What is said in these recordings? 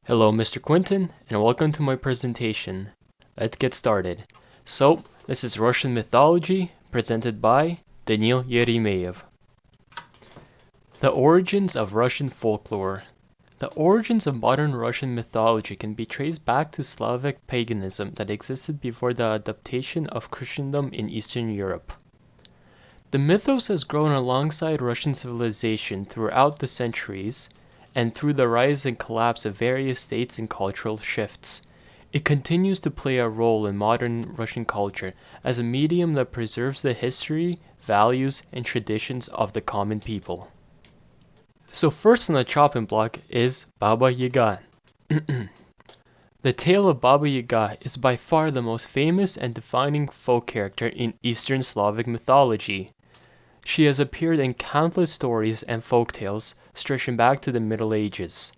Hello, Mr. Quinton, and welcome to my presentation. Let's get started. So, this is Russian mythology, presented by Danil Yeremeyev. The origins of Russian folklore. The origins of modern Russian mythology can be traced back to Slavic paganism that existed before the adaptation of Christendom in Eastern Europe. The mythos has grown alongside Russian civilization throughout the centuries, and through the rise and collapse of various states and cultural shifts. It continues to play a role in modern Russian culture as a medium that preserves the history, values, and traditions of the common people. So first on the chopping block is Baba Yaga. The tale of Baba Yaga is by far the most famous and defining folk character in Eastern Slavic mythology. She has appeared in countless stories and folk tales stretching back to the Middle Ages.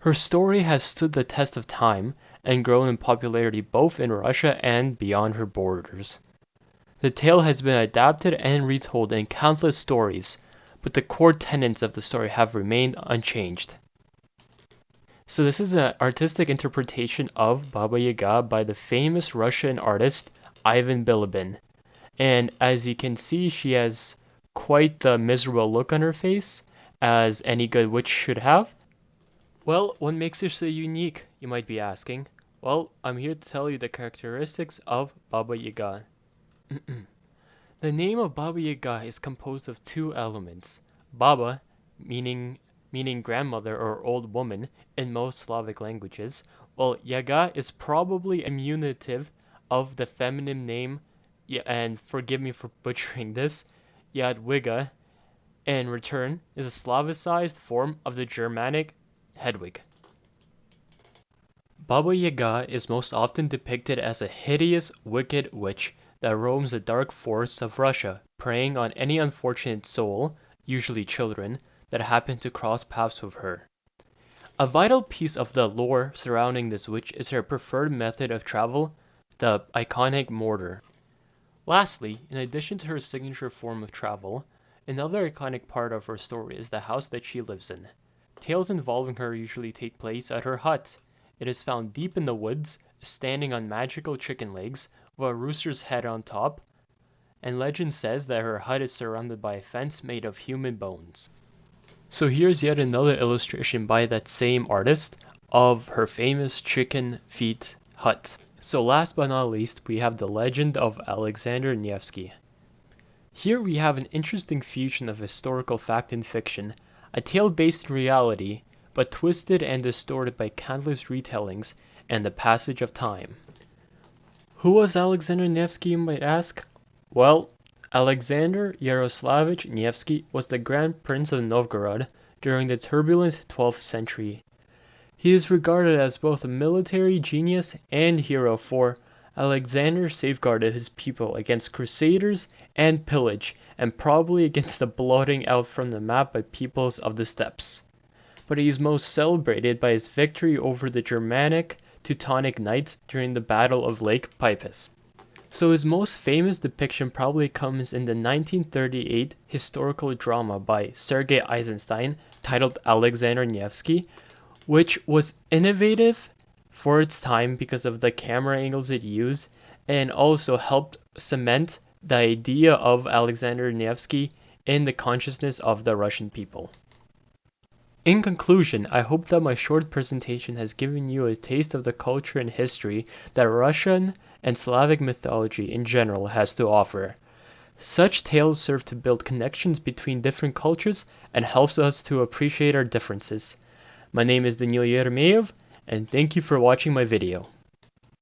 Her story has stood the test of time and grown in popularity both in Russia and beyond her borders. The tale has been adapted and retold in countless stories, but the core tenets of the story have remained unchanged. So this is an artistic interpretation of Baba Yaga by the famous Russian artist Ivan Bilibin. And as you can see, she has quite the miserable look on her face, as any good witch should have. Well, what makes her so unique, you might be asking? Well, I'm here to tell you the characteristics of Baba Yaga. The name of Baba Yaga is composed of two elements. Baba, meaning grandmother or old woman in most Slavic languages, while Yaga is probably a diminutive of the feminine name, and forgive me for butchering this, Jadwiga, in return is a Slavicized form of the Germanic Hedwig. Baba Yaga is most often depicted as a hideous, wicked witch that roams the dark forests of Russia, preying on any unfortunate soul, usually children, that happen to cross paths with her. A vital piece of the lore surrounding this witch is her preferred method of travel, the iconic mortar. Lastly, in addition to her signature form of travel, another iconic part of her story is the house that she lives in. Tales involving her usually take place at her hut. It is found deep in the woods, standing on magical chicken legs, with a rooster's head on top, and legend says that her hut is surrounded by a fence made of human bones. So here's yet another illustration by that same artist of her famous chicken feet hut. So last but not least, we have the legend of Alexander Nevsky. Here we have an interesting fusion of historical fact and fiction, a tale based in reality, but twisted and distorted by countless retellings and the passage of time. Who was Alexander Nevsky, you might ask? Well, Alexander Yaroslavich Nevsky was the Grand Prince of Novgorod during the turbulent 12th century. He is regarded as both a military genius and hero, for Alexander safeguarded his people against crusaders and pillage, and probably against the blotting out from the map by peoples of the steppes. But he is most celebrated by his victory over the Germanic Teutonic Knights during the Battle of Lake Peipus. So his most famous depiction probably comes in the 1938 historical drama by Sergei Eisenstein titled Alexander Nevsky, which was innovative for its time because of the camera angles it used, and also helped cement the idea of Alexander Nevsky in the consciousness of the Russian people. In conclusion, I hope that my short presentation has given you a taste of the culture and history that Russian and Slavic mythology in general has to offer. Such tales serve to build connections between different cultures and helps us to appreciate our differences. My name is Danil Yeremeyev, and thank you for watching my video.